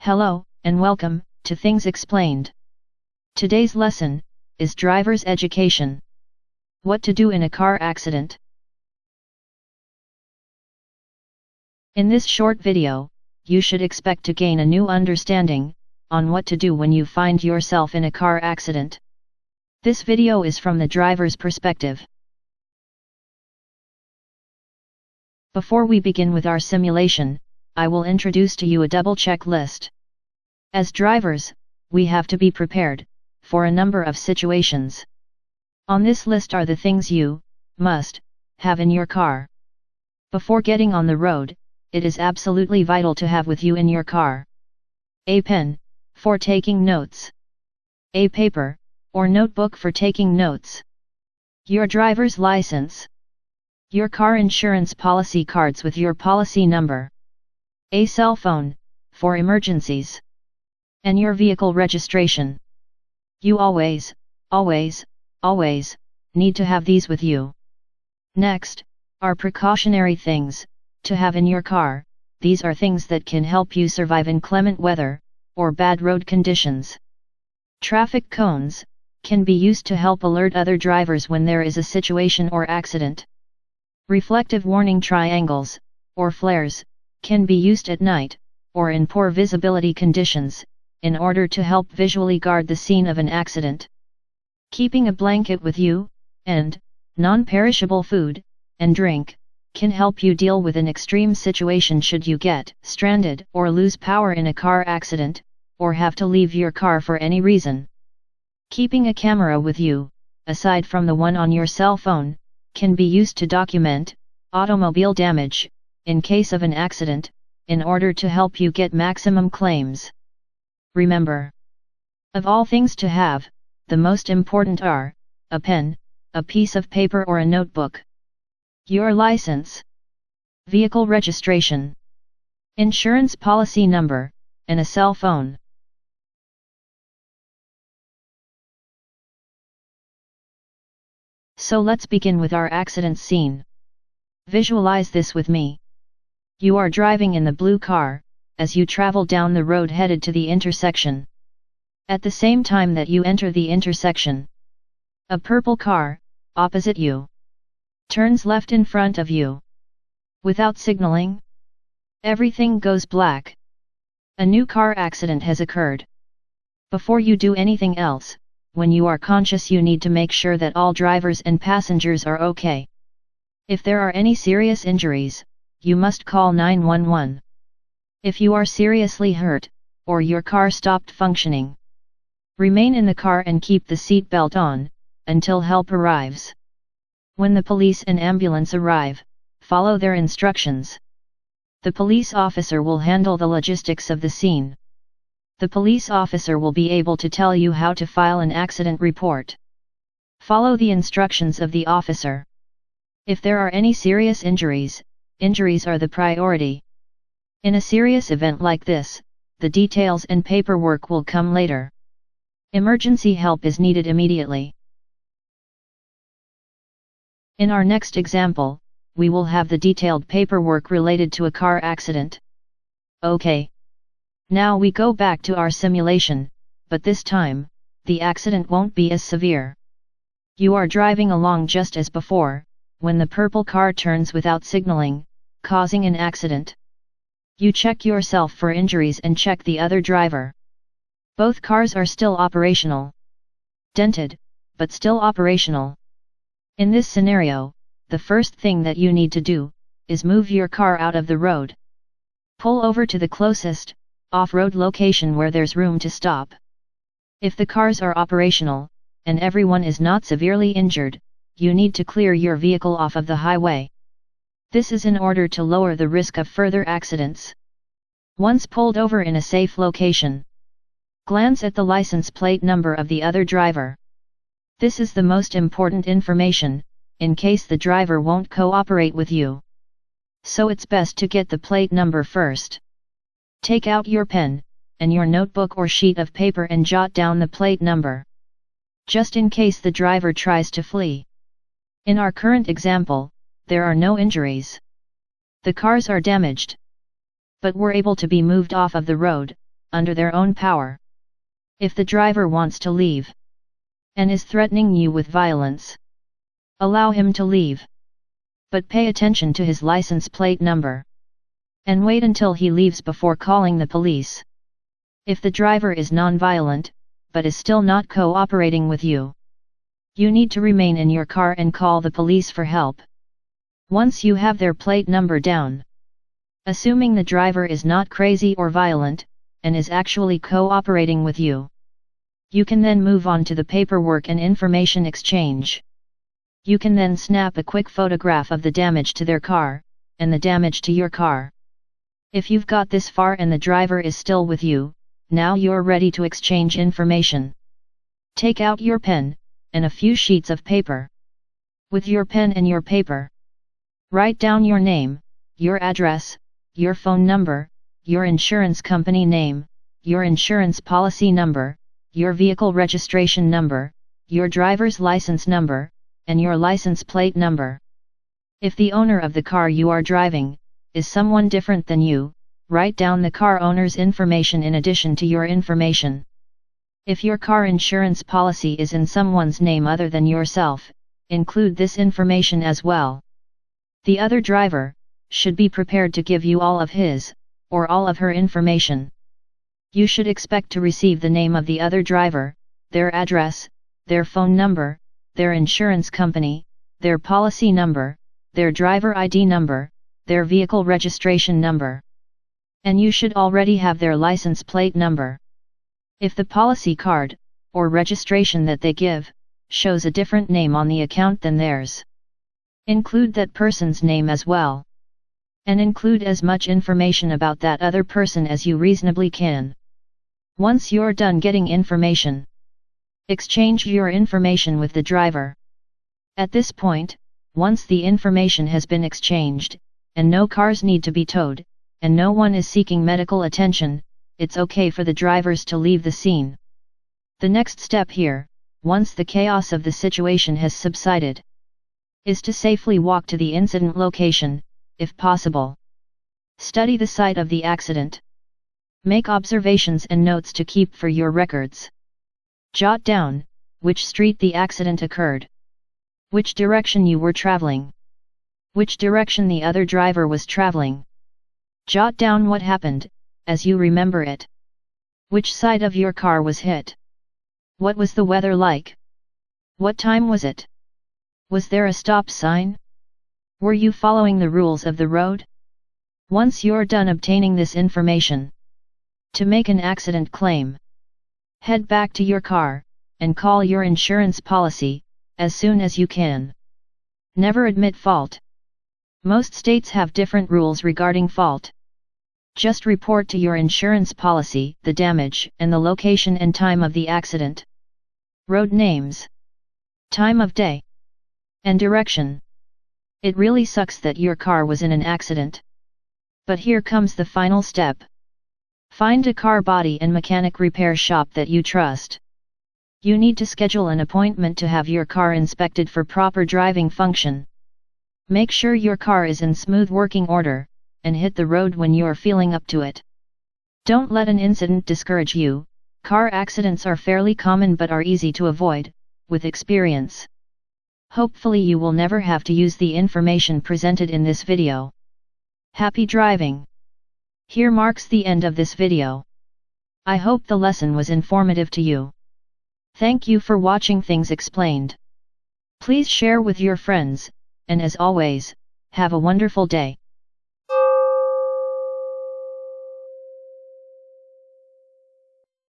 Hello, and welcome to Things Explained. Today's lesson is driver's education. What to do in a car accident. In this short video, you should expect to gain a new understanding on what to do when you find yourself in a car accident. This video is from the driver's perspective. Before we begin with our simulation, I will introduce to you a double checklist. As drivers, we have to be prepared for a number of situations. On this list are the things you must have in your car. Before getting on the road, it is absolutely vital to have with you in your car a pen for taking notes, a paper or notebook for taking notes, your driver's license, your car insurance policy cards with your policy number, a cell phone for emergencies, and your vehicle registration. You always need to have these with you. Next, are precautionary things to have in your car. These are things that can help you survive inclement weather or bad road conditions. Traffic cones can be used to help alert other drivers when there is a situation or accident. Reflective warning triangles or flares can be used at night or in poor visibility conditions in order to help visually guard the scene of an accident. Keeping a blanket with you and non-perishable food and drink can help you deal with an extreme situation should you get stranded or lose power in a car accident, or have to leave your car for any reason. Keeping a camera with you, aside from the one on your cell phone, can be used to document automobile damage in case of an accident, in order to help you get maximum claims. Remember, of all things to have, the most important are a pen, a piece of paper or a notebook, your license, vehicle registration, insurance policy number, and a cell phone. So let's begin with our accident scene. Visualize this with me. You are driving in the blue car as you travel down the road headed to the intersection. At the same time that you enter the intersection, a purple car opposite you turns left in front of you. Without signaling, everything goes black. A new car accident has occurred. Before you do anything else, when you are conscious, you need to make sure that all drivers and passengers are okay. If there are any serious injuries, you must call 911. If you are seriously hurt, or your car stopped functioning, remain in the car and keep the seat belt on until help arrives. When the police and ambulance arrive, follow their instructions. The police officer will handle the logistics of the scene. The police officer will be able to tell you how to file an accident report. Follow the instructions of the officer. If there are any serious injuries, injuries are the priority. In a serious event like this, the details and paperwork will come later. Emergency help is needed immediately. In our next example, we will have the detailed paperwork related to a car accident. Okay. Now we go back to our simulation, but this time, the accident won't be as severe. You are driving along just as before, when the purple car turns without signaling, causing an accident. You check yourself for injuries and check the other driver. Both cars are still operational. Dented, but still operational. In this scenario, the first thing that you need to do is move your car out of the road. Pull over to the closest off-road location where there's room to stop. If the cars are operational, and everyone is not severely injured, you need to clear your vehicle off of the highway. This is in order to lower the risk of further accidents. Once pulled over in a safe location, glance at the license plate number of the other driver. This is the most important information, in case the driver won't cooperate with you. So it's best to get the plate number first. Take out your pen and your notebook or sheet of paper and jot down the plate number, just in case the driver tries to flee. In our current example, there are no injuries. The cars are damaged, but were able to be moved off of the road, under their own power. If the driver wants to leave and is threatening you with violence, allow him to leave. But pay attention to his license plate number and wait until he leaves before calling the police. If the driver is non-violent, but is still not cooperating with you, you need to remain in your car and call the police for help. Once you have their plate number down, assuming the driver is not crazy or violent, and is actually cooperating with you, you can then move on to the paperwork and information exchange. You can then snap a quick photograph of the damage to their car, and the damage to your car. If you've got this far and the driver is still with you, now you're ready to exchange information. Take out your pen, and a few sheets of paper. With your pen and your paper, write down your name, your address, your phone number, your insurance company name, your insurance policy number, your vehicle registration number, your driver's license number, and your license plate number. If the owner of the car you are driving is someone different than you, write down the car owner's information in addition to your information. If your car insurance policy is in someone's name other than yourself, include this information as well. The other driver should be prepared to give you all of his, or all of her information. You should expect to receive the name of the other driver, their address, their phone number, their insurance company, their policy number, their driver ID number, their vehicle registration number. And you should already have their license plate number. If the policy card, or registration that they give, shows a different name on the account than theirs, include that person's name as well. And include as much information about that other person as you reasonably can. Once you're done getting information, exchange your information with the driver. At this point, once the information has been exchanged, and no cars need to be towed, and no one is seeking medical attention, it's okay for the drivers to leave the scene. The next step here, once the chaos of the situation has subsided, is to safely walk to the incident location, if possible. Study the site of the accident. Make observations and notes to keep for your records. Jot down which street the accident occurred, which direction you were traveling, which direction the other driver was traveling. Jot down what happened, as you remember it. Which side of your car was hit? What was the weather like? What time was it? Was there a stop sign? Were you following the rules of the road? Once you're done obtaining this information, to make an accident claim, head back to your car, and call your insurance policy, as soon as you can. Never admit fault. Most states have different rules regarding fault. Just report to your insurance policy the damage and the location and time of the accident, road names, time of day, and direction. It really sucks that your car was in an accident. But here comes the final step. Find a car body and mechanic repair shop that you trust. You need to schedule an appointment to have your car inspected for proper driving function. Make sure your car is in smooth working order, and hit the road when you're feeling up to it. Don't let an incident discourage you. Car accidents are fairly common but are easy to avoid, with experience. Hopefully you will never have to use the information presented in this video. Happy driving! Here marks the end of this video. I hope the lesson was informative to you. Thank you for watching Things Explained. Please share with your friends, and as always, have a wonderful day.